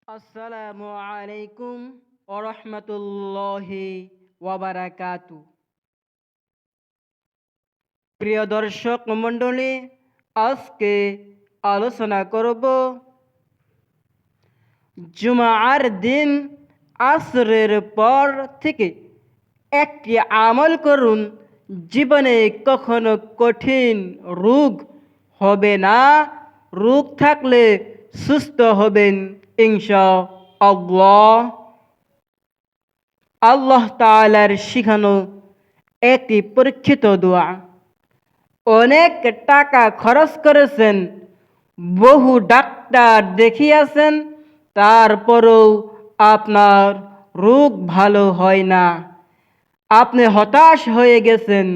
আসসালামু আলাইকুম ওয়া রাহমাতুল্লাহি ওয়া বারাকাতু। প্রিয় দর্শক মণ্ডলী, আজকে আলোচনা করব জুমার দিন আসরের পর থেকে একটি আমল করুন, জীবনে কখনো কঠিন রোগ হবে না, রোগ থাকলে সুস্থ হবেন ইনশাআল্লাহ। আল্লাহ তাআলার শিখানো একটি পরীক্ষিত দোয়া। অনেক টাকা খরচ করেছেন, বহু ডাক্তার দেখিয়েছেন, তারপরেও আপনার রোগ ভালো হয় না, আপনি হতাশ হয়ে গেছেন।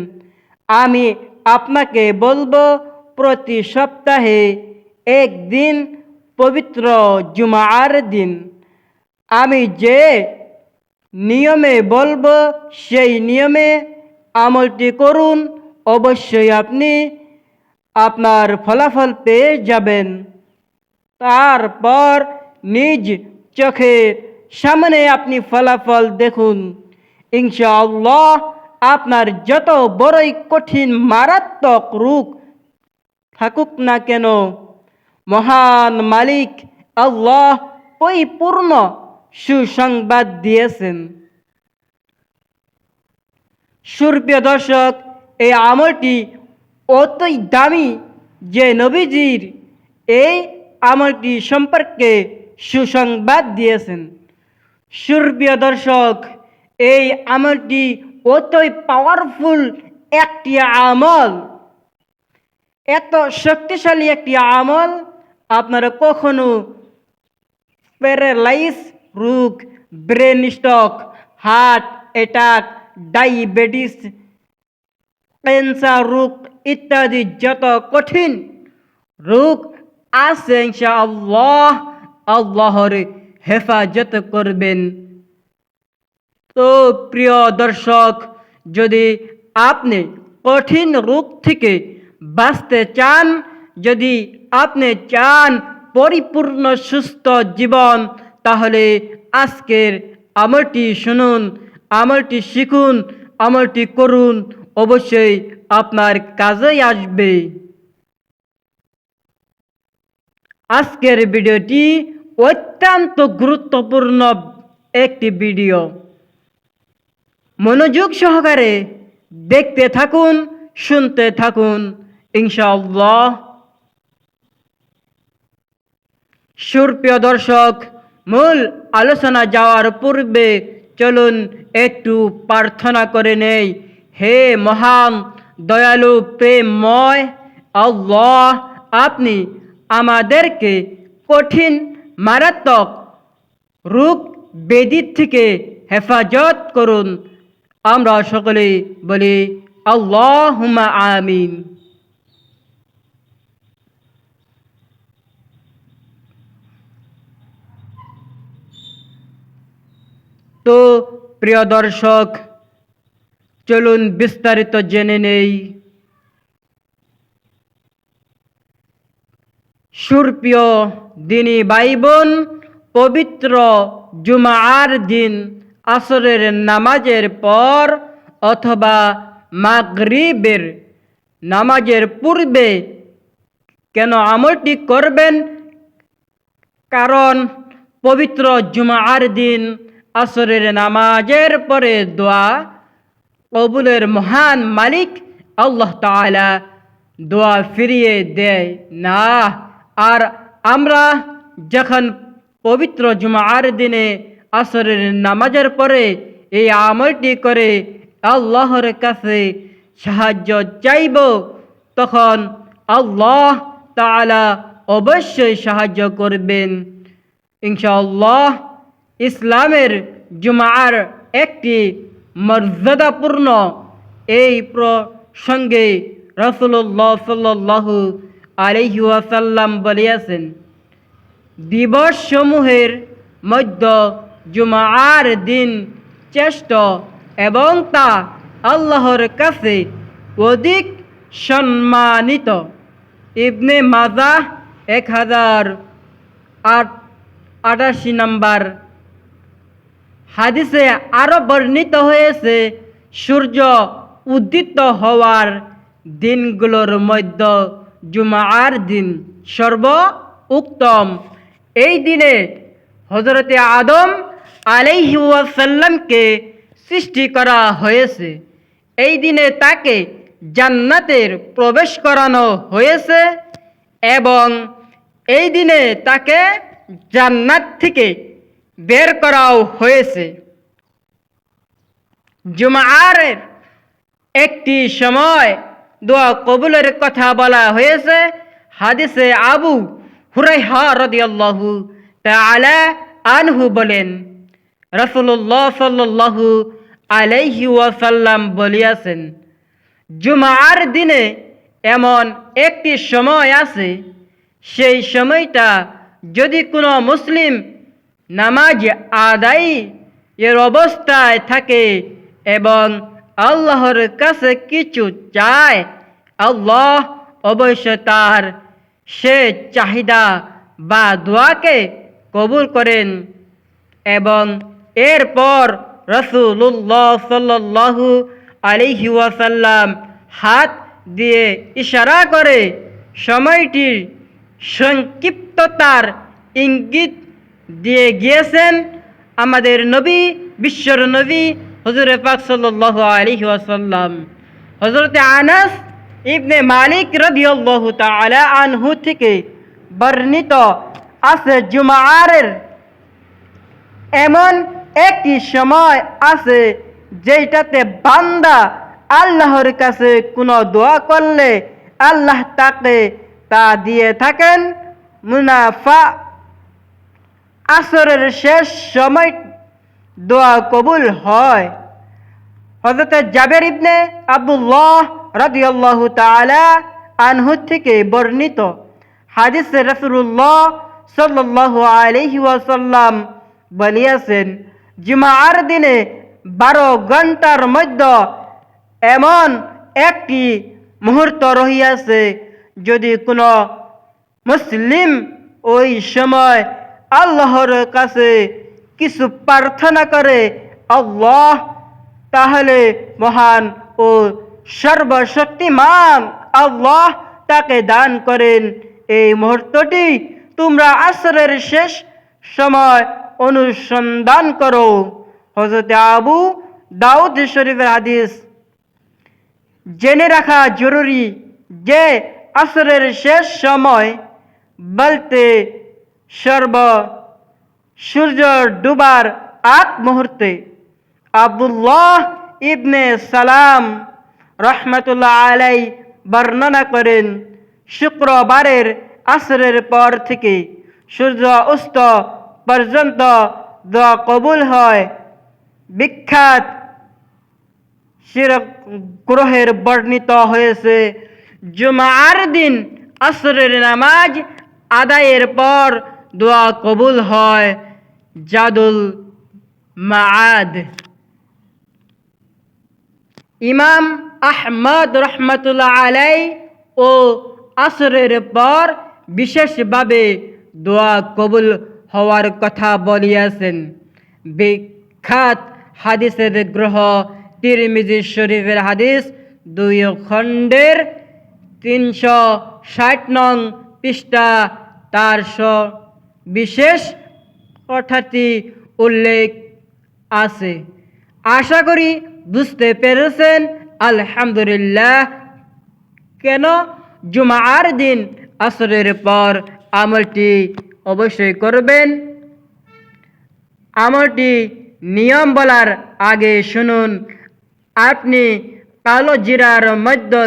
আমি আপনাকে বলবো, প্রতি সপ্তাহে একদিন পবিত্র জুমার দিন আমি যে নিয়মে বলবো সেই নিয়মে আমলটি করুন, অবশ্যই আপনি আপনার ফলাফল পেয়ে যাবেন। তারপর নিজ চোখের সামনে আপনি ফলাফল দেখুন ইনশাআল্লাহ। আপনার যত বড়ই কঠিন মারাত্মক রোগ থাকুক না কেন, মহান মালিক আল্লাহ পরিপূর্ণ সুসংবাদ দিয়েছেন। সুপ্রিয় দর্শক, এই আমলটি অতই দামি যে নবীজির এই আমলটি সম্পর্কে সুসংবাদ দিয়েছেন। সুপ্রিয় দর্শক, এই আমলটি অতই পাওয়ারফুল একটি আমল, এত শক্তিশালী একটি আমল আপনারা কখনো প্যারালাইজ রোগ, brain stroke, heart attack, diabetes, cancer রোগ ইত্যাদি যত কঠিন রোগ আছে ইনশাআল্লাহ আল্লাহর হেফাজত করবেন। তো প্রিয় দর্শক, যদি আপনি কঠিন রোগ থেকে বাঁচতে চান, যদি আপনি চান পরিপূর্ণ সুস্থ জীবন, তাহলে আজকের আমলটি শুনুন, আমলটি শিখুন, আমলটি করুন, অবশ্যই আপনার কাজেই আসবে। আজকের ভিডিওটি অত্যন্ত গুরুত্বপূর্ণ একটি ভিডিও, মনোযোগ সহকারে দেখতে থাকুন, শুনতে থাকুন ইনশাআল্লাহ। সুপ্রিয় দর্শক, মূল আলোচনা যাওয়ার পূর্বে চলুন একটু প্রার্থনা করে নেই। হে মহান দয়ালু প্রেমময় আল্লাহ, আপনি আমাদেরকে কঠিন মারাত্মক রোগ ব্যাধি থেকে হেফাজত করুন। আমরা সকলে বলি আল্লাহুম্মা আমিন। তো প্রিয় দর্শক, চলুন বিস্তারিত জেনে নেই। সুপ্রিয় দিনী ভাই বোন, পবিত্র জুমার দিন আসরের নামাজের পর অথবা মাগরিবের নামাজের পূর্বে কেন আমলটি করবেন? কারণ পবিত্র জুমার দিন আসরের নামাজের পরে দোয়া কবুলের মহান মালিক আল্লাহ তাআলা দোয়া ফিরিয়ে দেয় না। আর আমরা যখন পবিত্র জুমার দিনে আসরের নামাজের পরে এই আমলটি করে আল্লাহর কাছে সাহায্য চাইব, তখন আল্লাহ তাআলা অবশ্যই সাহায্য করবেন ইনশাআল্লাহ। ইসলামের জুমার একটি মর্যাদাপূর্ণ এই প্রসঙ্গে রাসূলুল্লাহ সাল্লাল্লাহু আলাইহি ওয়াসাল্লাম বলিয়াছেন, দিবসসমূহের মধ্যে জুমার দিন শ্রেষ্ঠ এবং তা আল্লাহর কাছে অধিক সম্মানিত। ইবনে মাজাহ 1008 88 নম্বর হাদিসে আরো বর্ণিত হয়েছে সূর্য উদিত হওয়ার দিনগুলোর মধ্যে জুমার দিন সর্ব উত্তম। এই দিনে হযরতে আদম আলাইহি ওয়াসাল্লামকে সৃষ্টি করা হয়েছে। এই দিনে তাকে জান্নাতের প্রবেশ করানো হয়েছে এবং এই দিনে তাকে জান্নাত থেকে বের করাও হয়েছে। জুমার একটি সময় দোয়া কবুলের কথা বলা হয়েছে। হাদিসে আবু হুরায়রা রাদিয়াল্লাহু তাআলা আনহু বলেন, রাসূলুল্লাহ সাল্লাল্লাহু আলাইহি ওয়াসাল্লাম বলিয়াছেন, জুমার দিনে এমন একটি সময় আছে, সেই সময়টা যদি কোনো মুসলিম নামাজ আদায় এর অবস্থায় থাকে এবং আল্লাহর কাছে কিছু চায়, আল্লাহ অবশ্যই তার সে চাহিদা বা দোয়াকে কবুল করেন। এবং এরপর রাসূলুল্লাহ সাল্লাল্লাহু আলাইহি ওয়াসাল্লাম হাত দিয়ে ইশারা করে সময়টির সংক্ষিপ্ততার ইঙ্গিত দিয়ে গিয়েছেন আমাদের নবী, বিশ্বর নবী হুজুরে পাক সাল্লাল্লাহু আলাইহি ওয়াসাল্লাম। হযরতে আনাস ইবনে মালিক রাদিয়াল্লাহু তাআলা আনহু থেকে বর্ণিত আছে, জুমার এমন একটি সময় আছে যেটাতে বান্দা আল্লাহর কাছে কোনো দোয়া করলে আল্লাহ তাকে তা দিয়ে থাকেন। মুনাফা আসরের শেষ সময় দোয়া কবুল হয়। হযরত জাবের ইবনে আব্দুল্লাহ রাদিয়াল্লাহু তাআলা আনহু থেকে বর্ণিত হাদিসে রাসূলুল্লাহ সাল্লাল্লাহু আলাইহি ওয়াসাল্লাম বলিয়াছেন, জুমার দিনে 12 ঘন্টার মধ্যে এমন একটি মুহূর্ত রহিয়াছে, যদি কোনো মুসলিম ওই সময় আল্লাহর কাছে কিছু প্রার্থনা করে, আল্লাহ তাহলে মহান ও সর্বশক্তিমান আল্লাহ তাকে দান করেন। এই মুহূর্তটি তোমরা আসরের শেষ সময় অনুসন্ধান করো। হযরত আবু দাউদ শরীফের হাদিস। জেনে রাখা জরুরি যে আসরের শেষ সময় বলতে সূর্য ডুবার আগ মুহূর্তে। আব্দুল্লাহ ইবনে সালাম রহমাতুল্লাহ আলাই বর্ণনা করেন, শুক্রবারের আসরের পর থেকে সূর্য অস্ত পর্যন্ত দোয়া কবুল হয়। বিখ্যাত সিরাত গ্রহের বর্ণিত হয়েছে, জুমার দিন আসরের নামাজ আদায়ের পর দোয়া কবুল হয়। জাদুল মাআদ। ইমাম আহমদ রহমাতুল্লাহ আলাই ও আসরের পর বিশেষভাবে দোয়া কবুল হওয়ার কথা বলিয়াছেন। বিখ্যাত হাদিসের গ্রহ তিরমিজি শরীফের হাদিস 2 খণ্ডের 360 নং পৃষ্ঠা তার বিশেষ কথাটি উল্লেখ আছে। আশা করি বুঝতে পেরেছেন। আলহামদুলিল্লাহ। কেন জুমার দিন আসরের পর আমলটি অবশ্যই করবেন। আমলটি নিয়ম বলার আগে শুনুন, আপনি কালো জিরার মধ্যে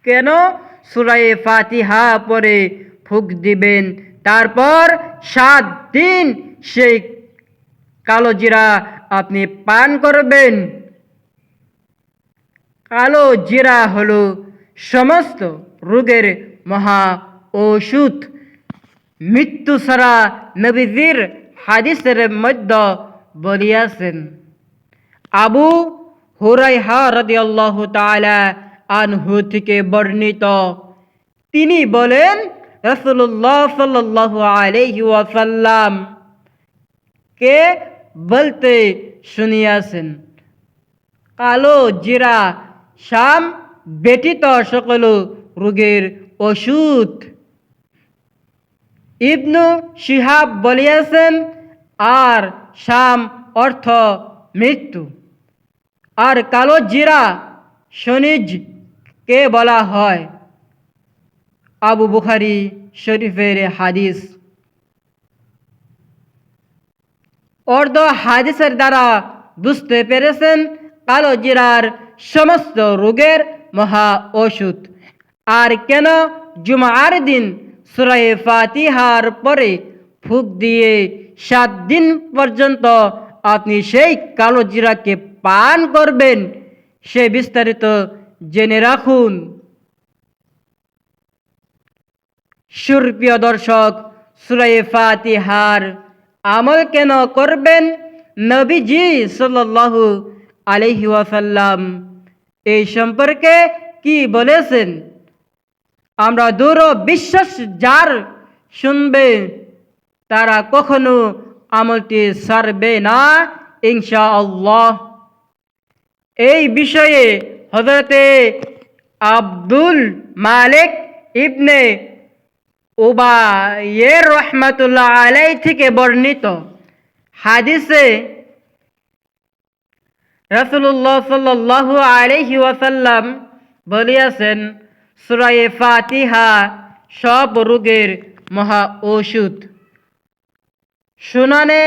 কেন সূরা ফাতিহা পড়ে ফুঁক দিবেন, তারপর 7 দিন সেই কালো জিরা আপনি পান করবেন। কালো জিরা হলো সমস্ত রোগের মহা ঔষধ। মৃত্যু ছাড়া নবীজির হাদিসের মধ্যে বলিয়াছেন। আবু হুরায়রা রাদিয়াল্লাহু তাআলা আনহু থেকে বর্ণিত, তিনি বলেন, রাসূলুল্লাহ সাল্লাল্লাহু আলাইহি ওয়াসাল্লাম কে বলতে শুনিয়াছেন, কালো জিরা শাম ব্যতীত সকল রোগের ওষুধ। ইবনু শিহাব বলিয়াছেন, আর শাম অর্থ মৃত্যু। আর কালো জিরা শনিজ কে বলা হয়। আবু বুখারী শরীফের হাদিস। অর্ধ হাদিসের দ্বারা বুঝতে পেরেছেন কালো জিরার সমস্ত রোগের মহা ওষুধ। আর কেন জুমার দিন সূরা ফাতিহার পরে ফুঁক দিয়ে 7 দিন পর্যন্ত আপনি সেই কালো জিরাকে পান করবেন, সে বিস্তারিত জেনে রাখুন। সুপ্রিয় দর্শক, সূরা ফাতিহার আমল কেন করবেন? নবীজি সাল্লাল্লাহু আলাইহি ওয়াসাল্লাম এই সম্পর্কে কি বলেছেন? আমরা দৃঢ় বিশ্বাস যার শুনবে তারা কখনো আমলটি ছাড়বে না ইনশাআল্লাহ। এই বিষয়ে হযরতে আব্দুল মালিক ইবনে উবাইর রাহমাতুল্লাহ আলাইহি থেকে বর্ণিত হাদিসে রাসূলুল্লাহ সাল্লাল্লাহু আলাইহি ওয়াসাল্লাম বলিয়াছেন, সূরা ফাতিহা সব রোগের মহা ঔষধ। সুনানে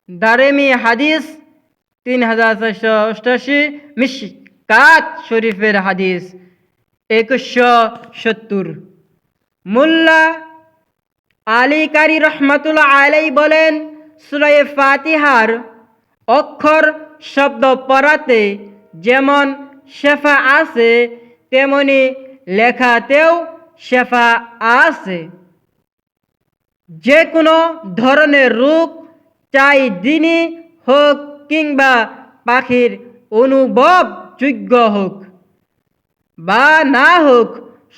দারেমি হাদিস 3488, মিশকাত শরীফের হাদিস 2170। মুল্লা আলী কারি রহমাতুল্লাহ আলাইহি বলেন, সূরা ফাতিহার অক্ষর শব্দ পড়াতে যেমন শেফা আছে, তেমনি লেখাতেও শেফা আছে। যে কোনো ধরনের রোগ, চাই দিনই হোক কিংবা পাখির অনুভবযোগ্য হোক বা না হোক,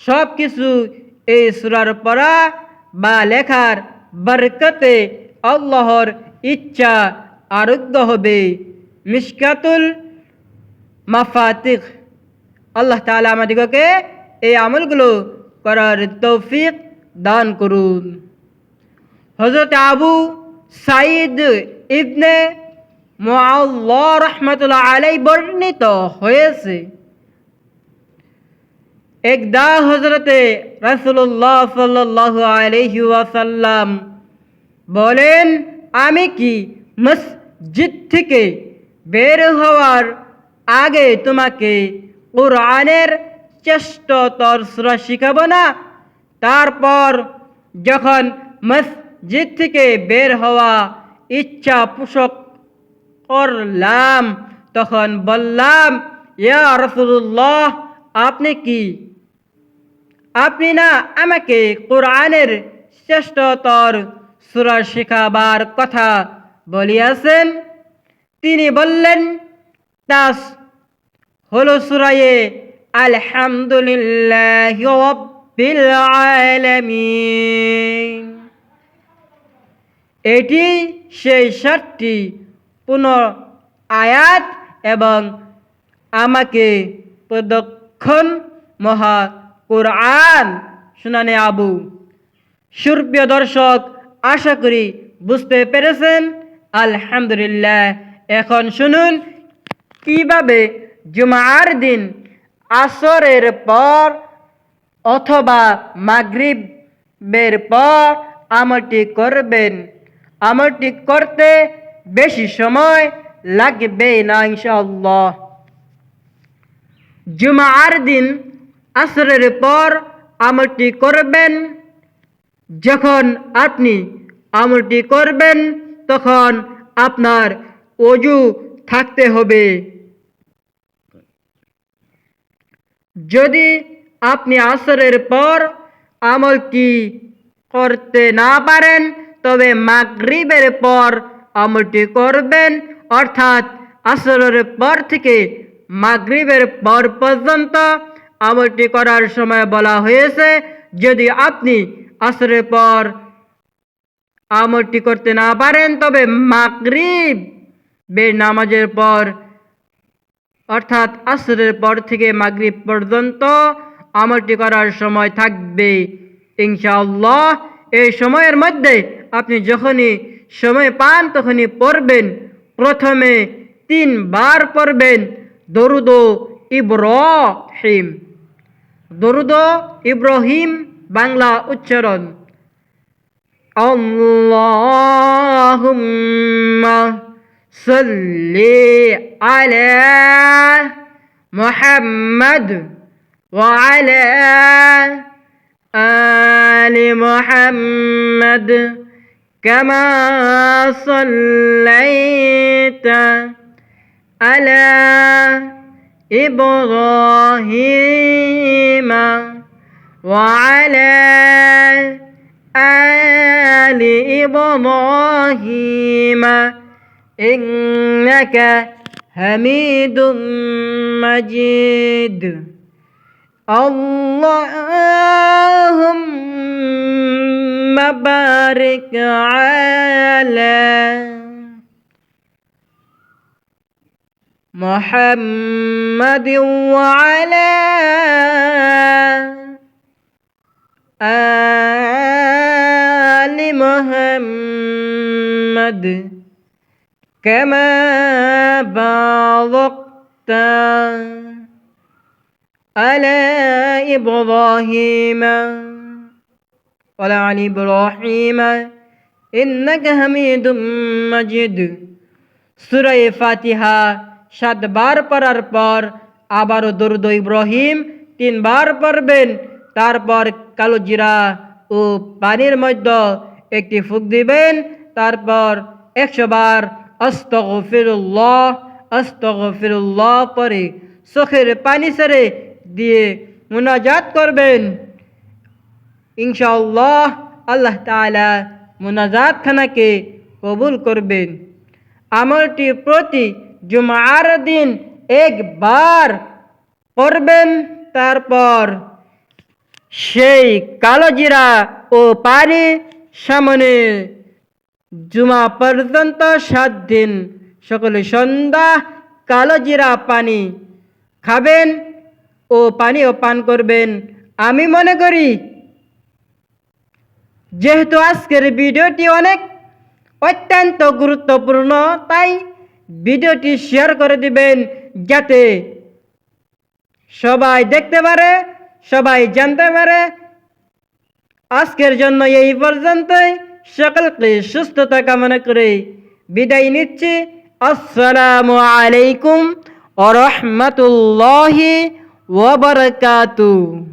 সব কিছু এই সূরার পড়া বা লেখার বরকতে আল্লাহর ইচ্ছা আরোগ্য হবে। মিশকাতুল মাফাতিহ। আল্লাহ তাআলা আমাদিগকে এই আমলগুলো করার তৌফিক দান করুন। হযরত আবু সাঈদ ইবনে মুআল্লা রাহমাতুল্লাহ আলাইহি বর্ণিত হয়েছে, একদা হযরতে রাসূলুল্লাহ সাল্লাল্লাহু আলাইহি ওয়াসাল্লাম বলেন, আমি কি মসজিদ থেকে বের হওয়ার আগে তোমাকে কুরআনের শ্রেষ্ঠতর সূরা শিখাবো না? তারপর যখন মসজিদ থেকে বের হওয়া ইচ্ছা পোষণ করলাম, তখন বললাম, ইয়া রাসূলুল্লাহ, আপনি না আমাকে কুরআনের শ্রেষ্ঠতর সূরা শিখাবার কথা বলিয়াছেন? তিনি বললেন, তা হলো সূরা আলহামদুলিল্লাহি রাব্বিল আলামিন। এটি সেই 7টি পূর্ণ আয়াত এবং আমাকে প্রদক্ষণ মহা কুরআন। সুনানে আবু। সুপ্রিয় দর্শক, আশা করি বুঝতে পেরেছেন। আলহামদুলিল্লাহ। এখন শুনুন কিভাবে জুমার দিন আসরের পর অথবা মাগরিবের পর আমলটি করবেন। আমলটি করতে বেশি সময় লাগবে না ইনশাআল্লাহ। জুমার দিন আসরের পর আমলটি করবেন। যখন আপনি আমলটি করবেন তখন আপনার ওযু থাকতে হবে। যদি আপনি আসরের পর আমলটি করতে না পারেন তবে মাগরিবের পর আমলটি করবেন, অর্থাৎ আসরের পর থেকে মাগরিবের পর পর্যন্ত আমলটি করার সময় বলা হয়েছে। যদি আপনি আসরের পর আমলটি করতে না পারেন তবে মাগরিবের নামাজের পর অর্থাৎ আসরের পর থেকে মাগরিব পর্যন্ত আমলটি করার সময় থাকবে ইনশাআল্লাহ। এই সময়ের মধ্যে আপনি যখনই সময় পান তখনই পড়বেন। প্রথমে 3 বার পড়বেন দরুদ ইব্রাহিম। দরুদ ইব্রাহিম বাংলা উচ্চারণ আল্লাহুম্মা সাল্লি আলা মুহাম্মদ ওয়া আলা আলি মুহাম্মদ কামা সাল্লাইতা আলা إبراهيم وعلى آل إبراهيم إنك حميد مجيد اللهم بارك على محمد وعلى آل محمد كما باركت على إبراهيم وعلى آل إبراهيم إنك حميد مجيد সূরা ফাতিহা 7 বার পড়ার পর আবারও দরুদ ইব্রাহিম 3 বার পড়বেন। তারপর কালো জিরা ও পানির মধ্যে একটি ফুঁক দিবেন। তারপর 100 বার আস্তাগফিরুল্লাহ আস্তাগফিরুল্লাহ পরে চোখের পানি ছেড়ে দিয়ে মুনাজাত করবেন। ইনশাআল্লাহ আল্লাহ তাআলা মুনাজাত খানাকে কবুল করবেন। আমলটি প্রতি জুমার দিন একবার করবেন। তারপর সেই কালো জিরা ও পানি সামনে জুমা পর্যন্ত 7 দিন সকলে সন্ধ্যা কালো জিরা পানি খাবেন ও পানিও পান করবেন। আমি মনে করি যেহেতু আজকের ভিডিওটি অত্যন্ত গুরুত্বপূর্ণ, তাই ভিডিওটি শেয়ার করে দিবেন যাতে সবাই দেখতে পারে, সবাই জানতে পারে। আজকের জন্য এই পর্যন্তই। সকলকে সুস্থতা কামনা করে বিদায় নিচ্ছি। আসসালামু আলাইকুম ওয়া রাহমাতুল্লাহি ওয়া বারাকাতুহু।